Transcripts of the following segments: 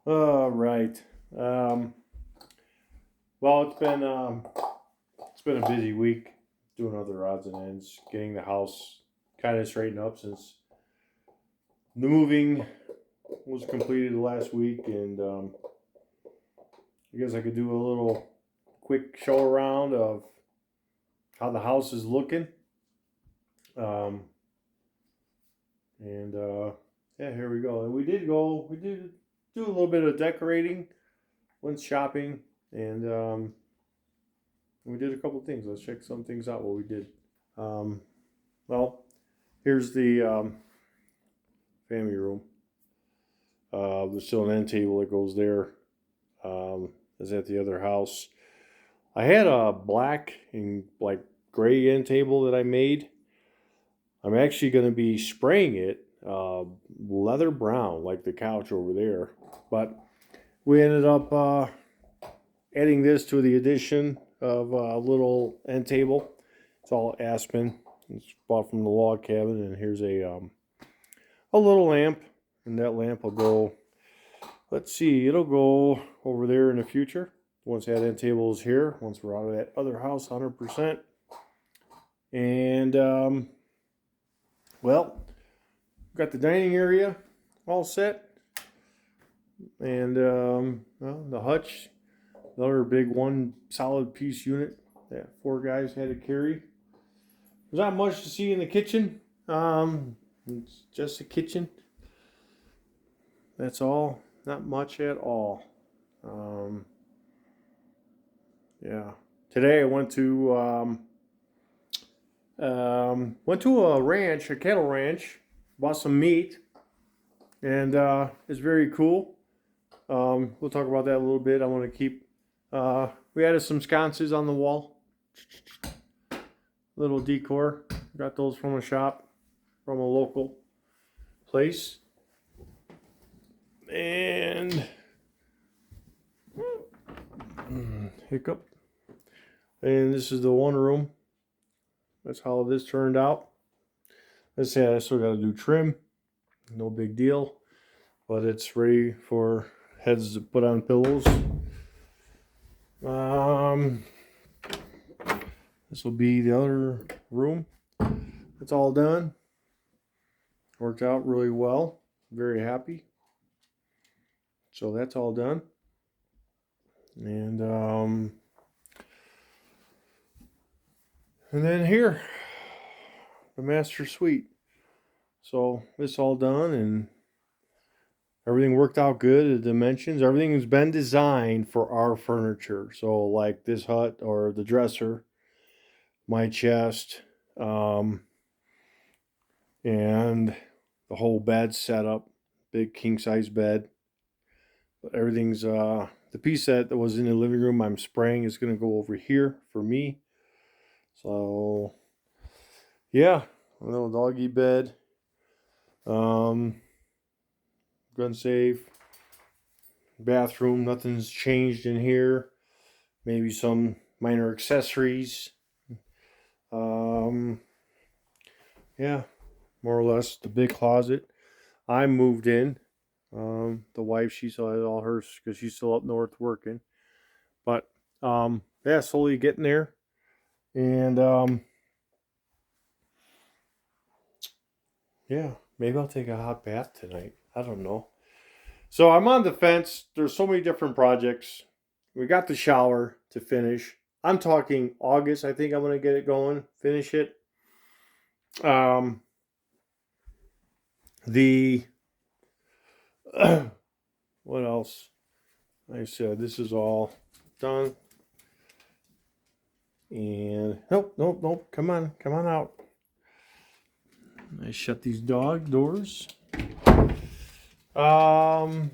All right. Well, it's been a busy week doing other odds and ends, getting the house kind of straightened up since the moving was completed last week, and I guess I could do a little quick show around of how the house is looking. Um, and yeah, here we go. And we did do a little bit of decorating, went shopping, and we did a couple things. Let's check some things out. What we did. Um, well, here's the family room. There's still an end table that goes there. Is at the other house. I had a black and like gray end table that I made. I'm actually going to be spraying it leather brown, like the couch over there. But we ended up adding this to the addition of a little end table. It's all aspen. It's bought from the log cabin, and here's a little lamp, and that lamp will go. Let's see, it'll go over there in the future once that end table is here. Once we're out of that other house, 100%. And well, got the dining area all set, and well, the hutch, another big one solid piece unit that four guys had to carry. There's not much to see in the kitchen. It's just a kitchen. That's all. Not much at all. Yeah. Today I went to a ranch, a cattle ranch, bought some meat, and it's very cool. We'll talk about that a little bit. I want to keep. We added some sconces on the wall, little decor. Got those from a shop, from a local place, and hiccup. And this is the one room. That's how this turned out. Let's say I still got to do trim. No big deal, but it's ready for heads to put on pillows. This will be the other room. It's all done. Worked out really well. Very happy. So that's all done. And then here, the master suite. So it's all done, and everything worked out good. The dimensions, everything has been designed for our furniture. So like this hut or the dresser, my chest, and the whole bed setup, big king size bed. But everything's the piece that was in the living room I'm spraying is gonna go over here for me. So yeah, a little doggy bed. Gun safe. Bathroom, nothing's changed in here. Maybe some minor accessories. Yeah, more or less the big closet. I moved in. The wife, she still has all hers because she's still up north working. But yeah, slowly getting there. And yeah, maybe I'll take a hot bath tonight. I don't know. So I'm on the fence. There's so many different projects. We got the shower to finish. I'm talking August. I think I'm gonna get it going, finish it. Um, the what else? Like I said, this is all done. And nope. Come on out. I shut these dog doors. I'm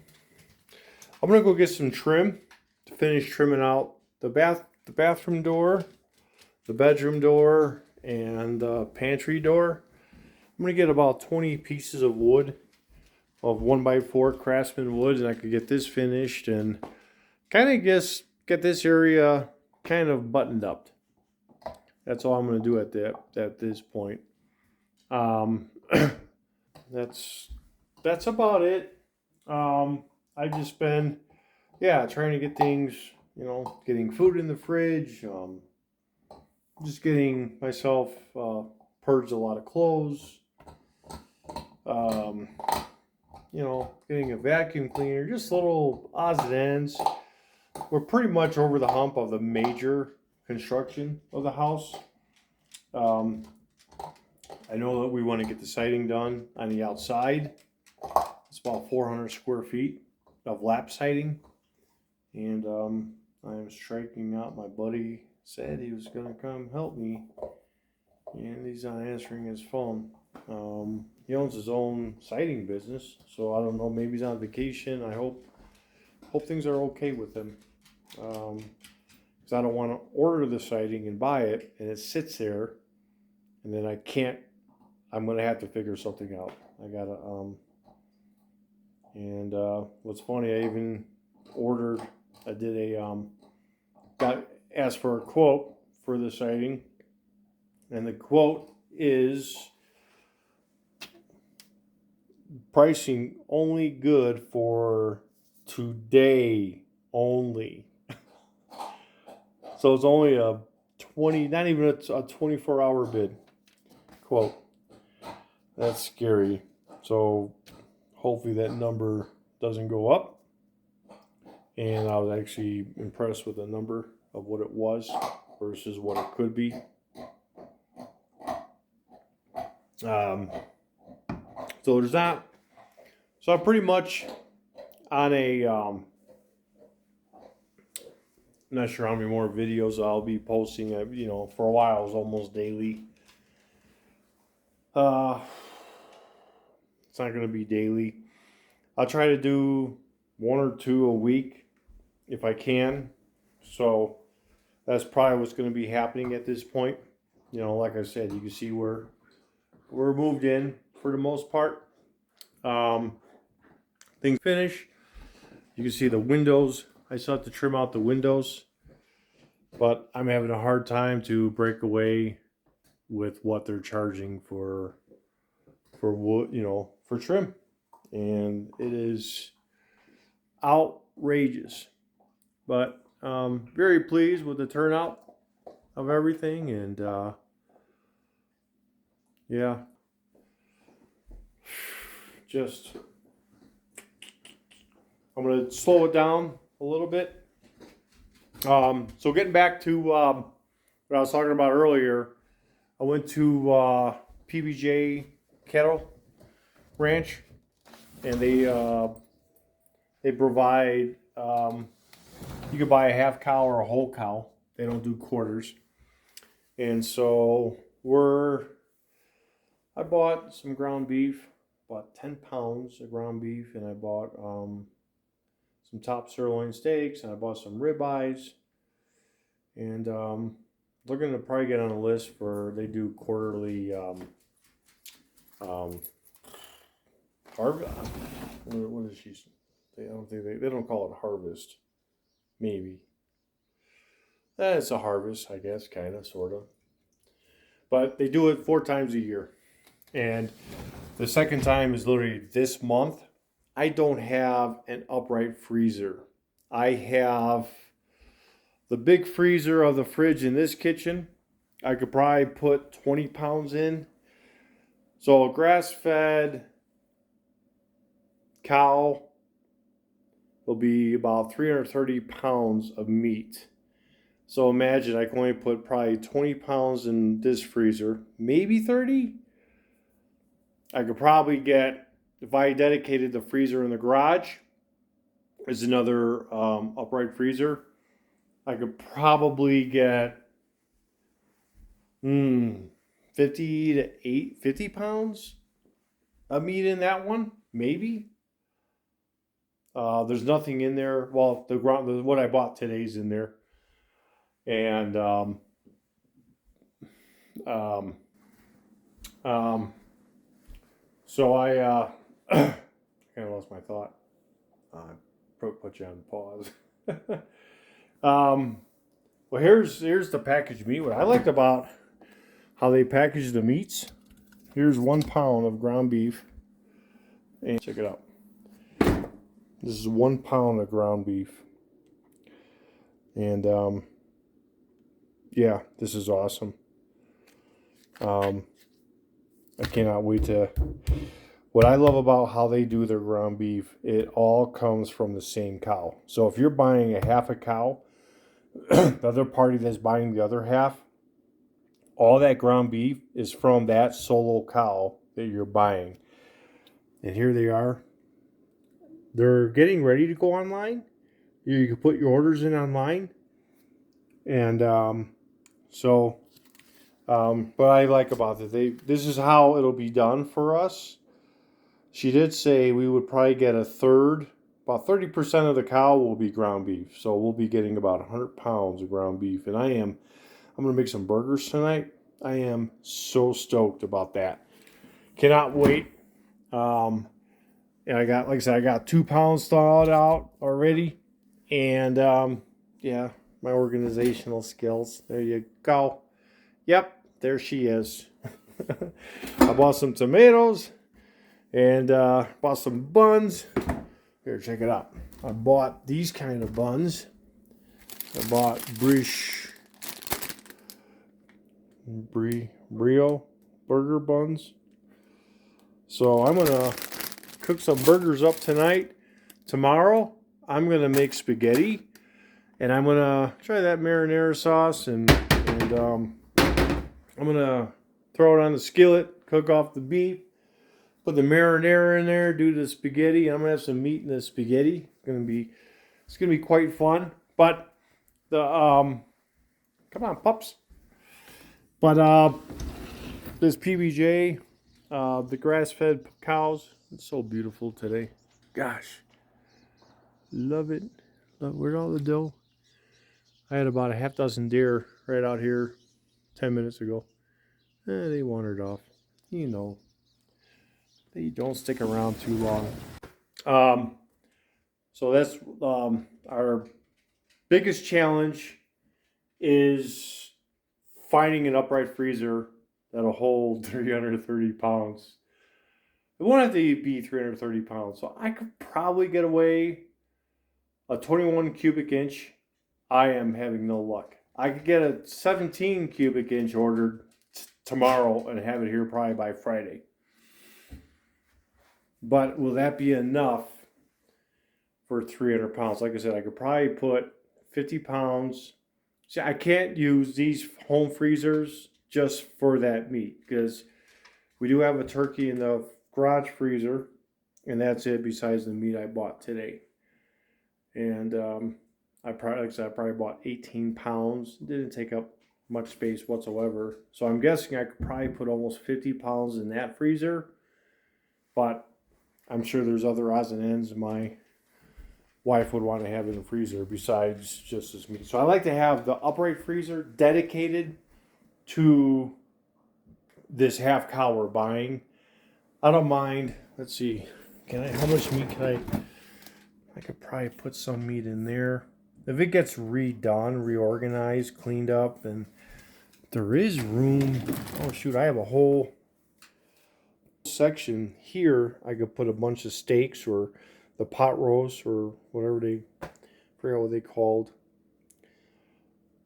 gonna go get some trim to finish trimming out the bathroom door, the bedroom door, and the pantry door. I'm gonna get about 20 pieces of wood, of 1x4 Craftsman wood, and I could get this finished and kind of get this area kind of buttoned up. That's all I'm gonna do at this point. Um, that's about it. I've just been, yeah, trying to get things, getting food in the fridge, just getting myself purged a lot of clothes, um, getting a vacuum cleaner, just little odds and ends. We're pretty much over the hump of the major construction of the house. I know that we want to get the siding done on the outside. It's about 400 square feet of lap siding. And I'm striking out. My buddy said he was going to come help me. And he's not answering his phone. He owns his own siding business. So I don't know. Maybe he's on vacation. I hope things are okay with him. Because I don't want to order the siding and buy it. And it sits there. And then I can't. I'm going to have to figure something out. I got to. And what's funny, I even ordered. I did got asked for a quote for the siding, and the quote is pricing only good for today only. So it's only a 20, not even a 24-hour bid quote. That's scary. So hopefully that number doesn't go up. And I was actually impressed with the number of what it was versus what it could be. So there's that. So I'm pretty much on a, I'm not sure how many more videos I'll be posting. For a while it was almost daily. It's not going to be daily. I'll try to do 1 or 2 a week if I can. So that's probably what's going to be happening at this point. Like I said, you can see we're moved in for the most part. Things finish. You can see the windows. I still have to trim out the windows, but I'm having a hard time to break away with what they're charging for wood, for trim, and it is outrageous. But very pleased with the turnout of everything, and yeah, just I'm gonna slow it down a little bit. So getting back to what I was talking about earlier, I went to PBJ Cattle Ranch, and they provide. You could buy a half cow or a whole cow. They don't do quarters. And so I bought some ground beef, bought 10 pounds of ground beef, and I bought some top sirloin steaks, and I bought some ribeyes. And looking to probably get on a list they do quarterly harvest. What is she? I don't think they don't call it harvest. Maybe. It's a harvest, I guess, kind of, sort of. But they do it 4 times a year. And the second time is literally this month. I don't have an upright freezer. I have the big freezer of the fridge in this kitchen. I could probably put 20 pounds in. So a grass-fed cow will be about 330 pounds of meat. So imagine I can only put probably 20 pounds in this freezer, maybe 30. I could probably get, if I dedicated the freezer in the garage, is another upright freezer, I could probably get 50 to 50 pounds of meat in that one, maybe. There's nothing in there. Well, what I bought today's in there, and so I kind of lost my thought. Put you on pause. Well, here's the packaged meat. What I liked about how they package the meats. Here's 1 pound of ground beef, and check it out. This is 1 pound of ground beef. And yeah, this is awesome. I cannot wait to... What I love about how they do their ground beef, it all comes from the same cow. So if you're buying a half a cow, the other party that's buying the other half, all that ground beef is from that solo cow that you're buying. And here they are. They're getting ready to go online. You can put your orders in online. And what I like about it, this is how it'll be done for us. She did say we would probably get a third, about 30% of the cow will be ground beef. So we'll be getting about 100 pounds of ground beef. And I'm going to make some burgers tonight. I am so stoked about that. Cannot wait. And I got, like I said, I got 2 pounds thawed out already. And yeah, my organizational skills. There you go. Yep, there she is. I bought some tomatoes and bought some buns. Here, check it out. I bought these kind of buns. I bought Brio burger buns. So I'm gonna cook some burgers up tonight. Tomorrow I'm gonna make spaghetti, and I'm gonna try that marinara sauce, and I'm gonna throw it on the skillet, cook off the beef, put the marinara in there, do the spaghetti. I'm gonna have some meat in the spaghetti. It's gonna be quite fun. But the come on, pups. But this PBJ, the grass-fed cows, it's so beautiful today. Gosh, love it. Where's all the dough? I had about a half dozen deer right out here 10 minutes ago. They wandered off. You know, they don't stick around too long. So that's our biggest challenge is finding an upright freezer that'll hold 330 pounds. It won't have to be 330 pounds. So I could probably get away a 21 cubic inch. I am having no luck. I could get a 17 cubic inch ordered tomorrow and have it here probably by Friday. But will that be enough for 300 pounds? Like I said, I could probably put 50 pounds. See, I can't use these home freezers just for that meat because we do have a turkey in the garage freezer, and that's it besides the meat I bought today. And I probably bought 18 pounds. It didn't take up much space whatsoever. So I'm guessing I could probably put almost 50 pounds in that freezer. But I'm sure there's other odds and ends my wife would want to have in the freezer besides just this meat. So I like to have the upright freezer dedicated to this half cow we're buying. I don't mind. Let's see. How much meat can I could probably put some meat in there. If it gets redone, reorganized, cleaned up, then there is room. Oh shoot, I have a whole section here. I could put a bunch of steaks or the pot roast or whatever I forgot what they called.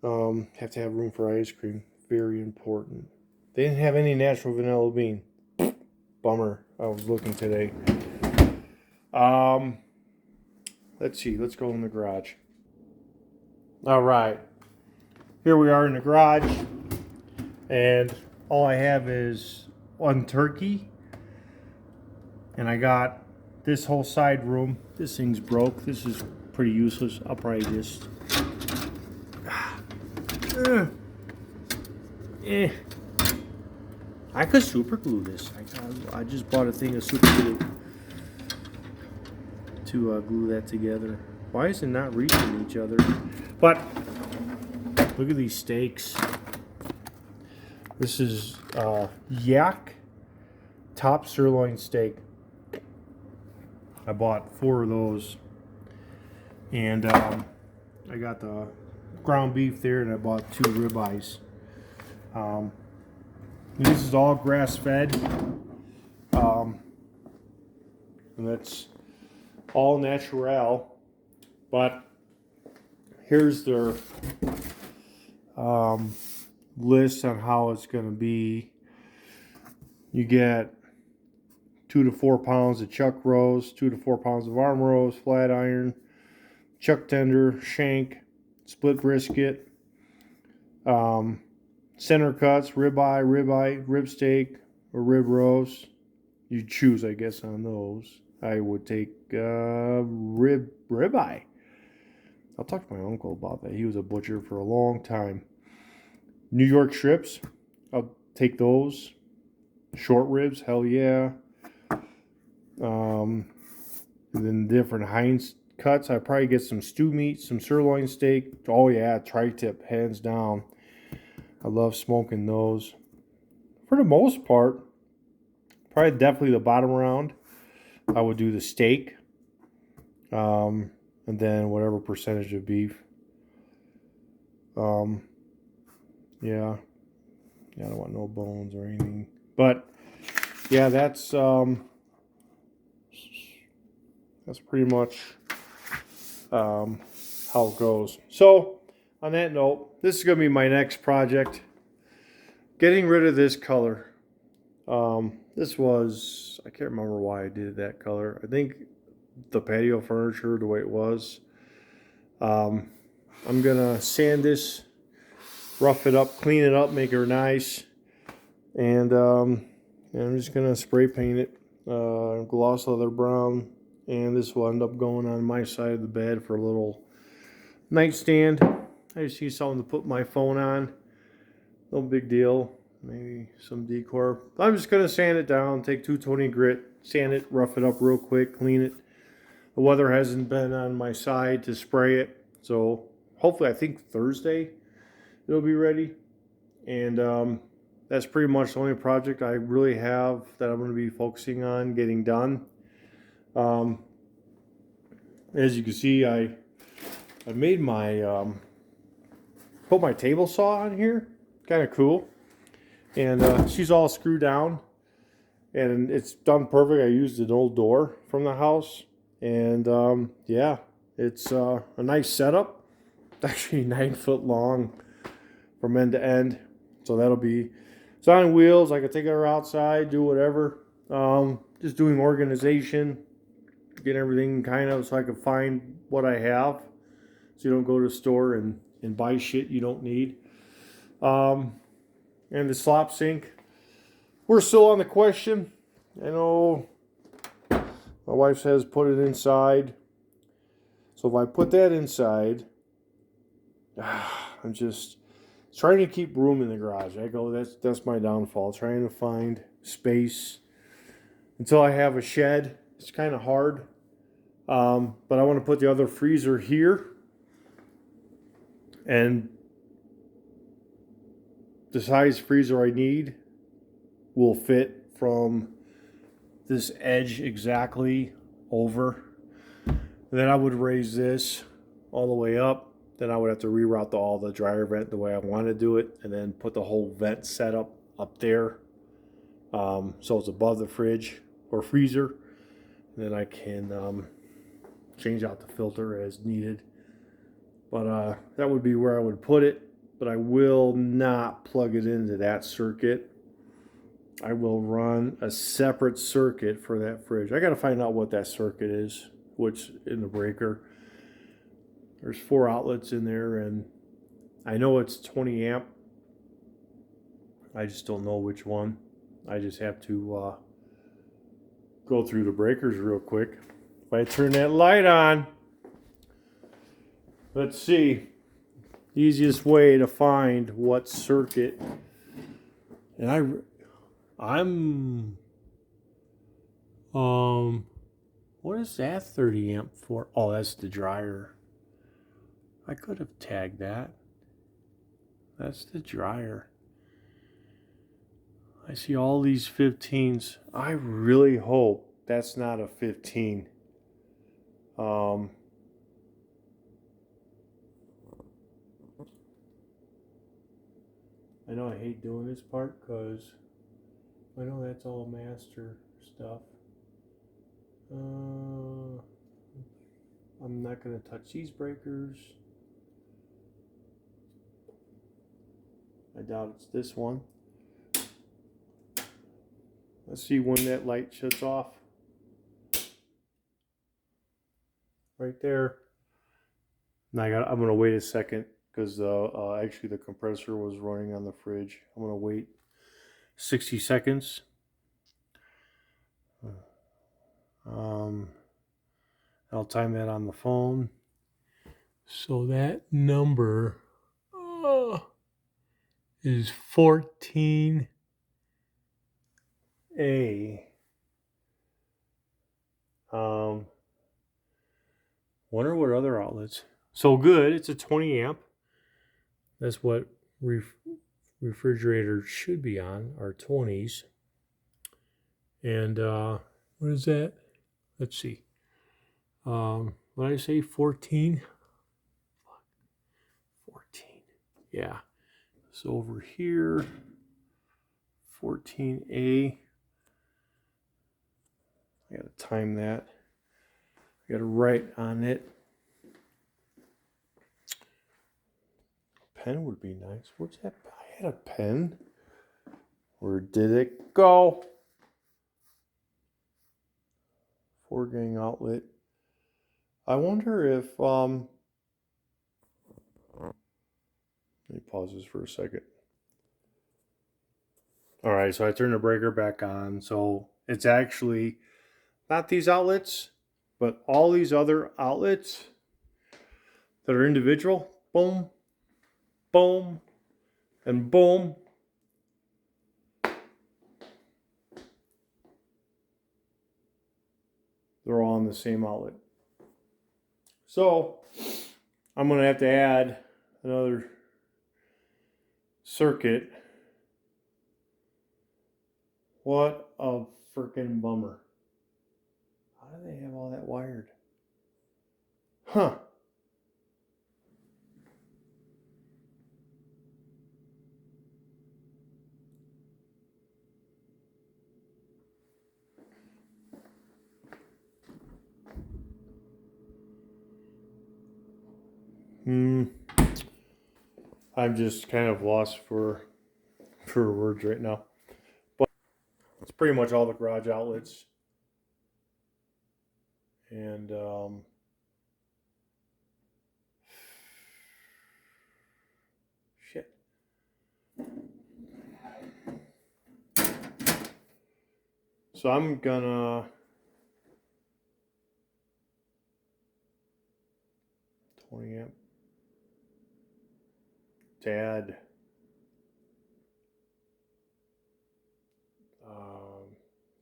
Have to have room for ice cream. Very important. They didn't have any natural vanilla bean. Bummer. I was looking today. Let's see. Let's go in the garage. All right. Here we are in the garage. And all I have is one turkey. And I got this whole side room. This thing's broke. This is pretty useless. I'll probably just... I could super glue this. I just bought a thing of super glue to glue that together. Why is it not reaching each other? But look at these steaks. This is yak top sirloin steak. I bought 4 of those, and I got the ground beef there, and I bought 2 ribeyes. This is all grass fed, and that's all natural, but here's their list on how it's going to be. You get 2 to 4 pounds of chuck roast, 2 to 4 pounds of arm roast, flat iron, chuck tender, shank, split brisket, center cuts, ribeye, rib steak, or rib roast. You choose, I guess, on those. I would take ribeye. I'll talk to my uncle about that. He was a butcher for a long time. New York strips, I'll take those. Short ribs, hell yeah. And then different Heinz cuts. I probably get some stew meat, some sirloin steak. Oh yeah, tri-tip, hands down. I love smoking those. For the most part, probably definitely the bottom round. I would do the steak. And then whatever percentage of beef. Yeah. I don't want no bones or anything. But yeah, that's pretty much how it goes. So on that note, this is going to be my next project. Getting rid of this color. This was, I can't remember why I did that color. I think the patio furniture, the way it was. I'm going to sand this, rough it up, clean it up, make it nice. And I'm just going to spray paint it gloss leather brown. And this will end up going on my side of the bed for a little nightstand. I just need something to put my phone on. No big deal. Maybe some decor. I'm just going to sand it down, take 220 grit, sand it, rough it up real quick, clean it. The weather hasn't been on my side to spray it. So hopefully, I think Thursday it'll be ready. And that's pretty much the only project I really have that I'm going to be focusing on getting done. As you can see, I made my put my table saw on here, kind of cool, and she's all screwed down, and it's done perfect. I used an old door from the house, and yeah, it's a nice setup. It's actually 9 foot long from end to end, so that'll be. It's on wheels. I can take her outside, do whatever. Just doing organization. Get everything kind of so I can find what I have, so you don't go to the store and buy shit you don't need. And the slop sink, we're still on the question. I know my wife says put it inside, so if I put that inside, I'm just trying to keep room in the garage. That's my downfall, trying to find space until I have a shed. It's kind of hard. But I want to put the other freezer here. And the size freezer I need will fit from this edge exactly over. And then I would raise this all the way up. Then I would have to reroute all the dryer vent the way I want to do it. And then put the whole vent setup up there. So it's above the fridge or freezer. And then I can change out the filter as needed. But that would be where I would put it. But I will not plug it into that circuit. I will run a separate circuit for that fridge. I got to find out what that circuit is, which in the breaker. There's 4 outlets in there, and I know it's 20 amp. I just don't know which one. I just have to go through the breakers real quick. If I turn that light on, let's see. Easiest way to find what circuit. And I'm what is that 30 amp for? Oh, that's the dryer. I could have tagged that. That's the dryer. I see all these 15s. I really hope that's not a 15. I know I hate doing this part because I know that's all master stuff. I'm not going to touch these breakers. I doubt it's this one. Let's see when that light shuts off. Right there. Now I'm going to wait a second because actually the compressor was running on the fridge. I'm going to wait 60 seconds. I'll time that on the phone. So that number is 14A. Wonder what other outlets. So good, it's a 20 amp. That's what refrigerators should be on, are 20s. And what is that? Let's see. What did I say? 14? 14. Yeah. So over here, 14A. I gotta time that. I gotta write on it. A pen would be nice. Where's that? I had a pen. Where did it go? 4-gang outlet. I wonder if let me pause this for a second. All right, so I turned the breaker back on. So it's actually not these outlets, but all these other outlets that are individual. Boom, boom, and boom. They're all on the same outlet. So I'm going to have to add another circuit. What a freaking bummer. How do they have all that wired? Huh. I'm just kind of lost for words right now. But it's pretty much all the garage outlets. And shit. So I'm gonna 20 amp to add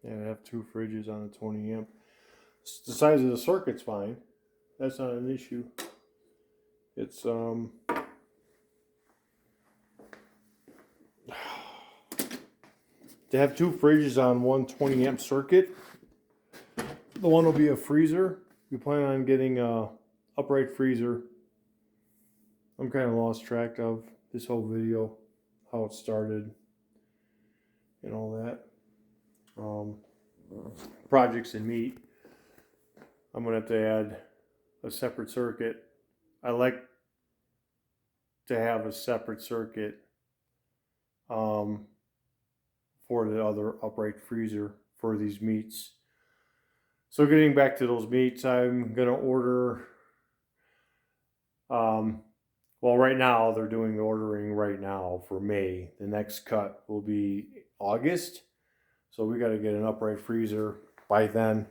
and I have 2 fridges on a 20 amp. The size of the circuit's fine. That's not an issue. It's to have 2 fridges on one 20 amp circuit. The one will be a freezer. We plan on getting a upright freezer. I'm kind of lost track of this whole video, how it started and all that. Projects in meat. I'm gonna have to add a separate circuit. I like to have a separate circuit for the other upright freezer for these meats. So getting back to those meats, I'm gonna order. Well, right now they're doing the ordering right now for May. The next cut will be August. So we got to get an upright freezer by then.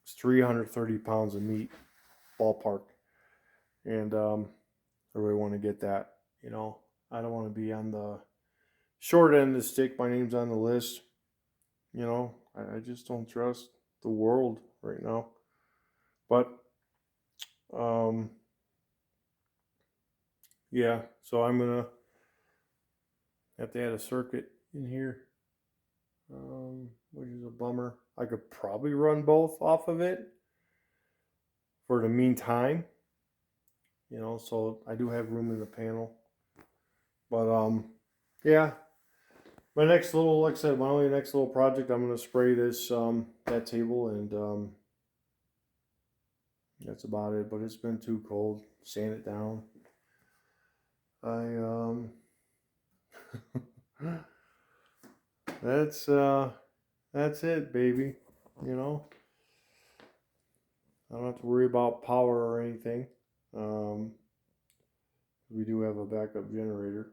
It's 330 pounds of meat, ballpark. And I really want to get that. You know, I don't want to be on the short end of the stick. My name's on the list. You know, I just don't trust the world right now. But yeah, so I'm gonna have to add a circuit in here, which is a bummer. I could probably run both off of it for the meantime, you know, so I do have room in the panel. But yeah, my next little, like I said, my only next little project, I'm gonna spray this that table and That's about it. But it's been too cold. Sand it down. That's it, baby. You know, I don't have to worry about power or anything. We do have a backup generator.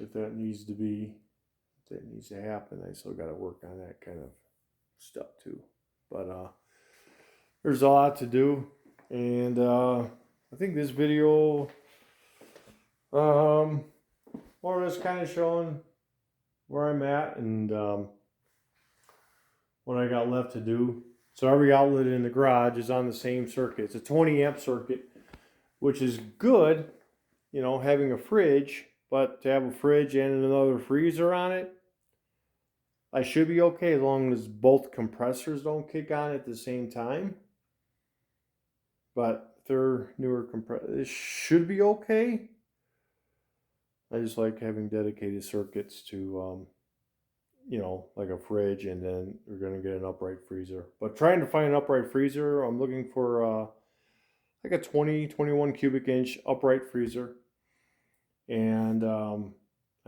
If that needs to happen, I still got to work on that kind of stuff too. But there's a lot to do, and I think this video, more or less, kind of showing where I'm at and what I got left to do. So every outlet in the garage is on the same circuit. It's a 20 amp circuit, which is good, you know, having a fridge, but to have a fridge and another freezer on it, I should be okay as long as both compressors don't kick on at the same time. But they're newer compressors, it should be okay. I just like having dedicated circuits to, you know, like a fridge, and then we're going to get an upright freezer. But trying to find an upright freezer, I'm looking for like a 21 cubic inch upright freezer. And I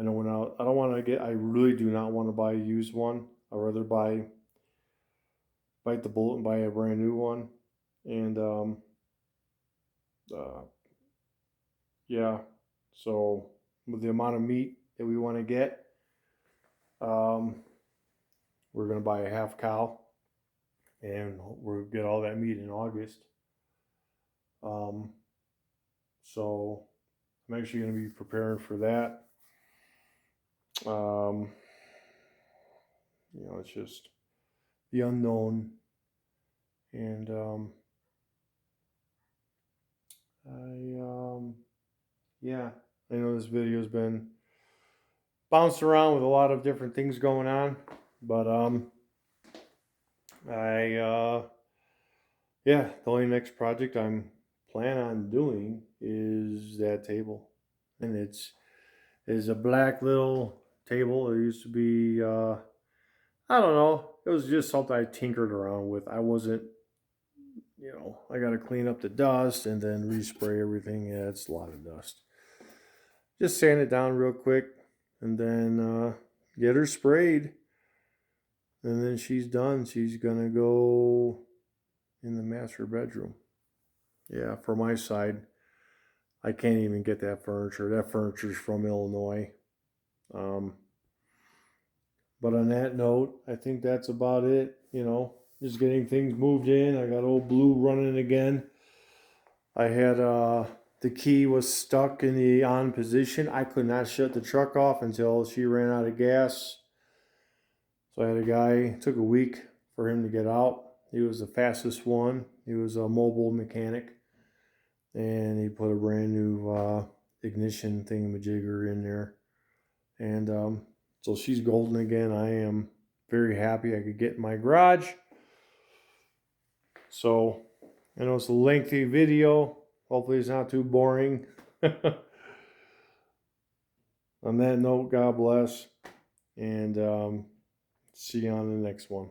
know I don't want to I really do not want to buy a used one. I'd rather bite the bullet and buy a brand new one. And yeah, so with the amount of meat that we want to get, we're going to buy a half cow, and we'll get all that meat in August. So I'm actually going to be preparing for that. You know, it's just the unknown, and yeah, I know this video's been bounced around with a lot of different things going on, but yeah, the only next project I'm planning on doing is that table, and it's a black little table. It used to be I don't know, it was just something I tinkered around with. I wasn't, you know, I got to clean up the dust and then respray everything. Yeah, it's a lot of dust. Just sand it down real quick, and then get her sprayed, and then she's done. She's gonna go in the master bedroom. Yeah, for my side, I can't even get that furniture. That furniture's from Illinois. But on that note, I think that's about it. You know, just getting things moved in. I got old Blue running again. I had the key was stuck in the on position. I could not shut the truck off until she ran out of gas. So I had a guy, it took a week for him to get out. He was the fastest one. He was a mobile mechanic, and he put a brand new ignition thingamajigger in there. And so she's golden again. I am very happy I could get in my garage. So I know it's a lengthy video. Hopefully it's not too boring. On that note, God bless, and see you on the next one.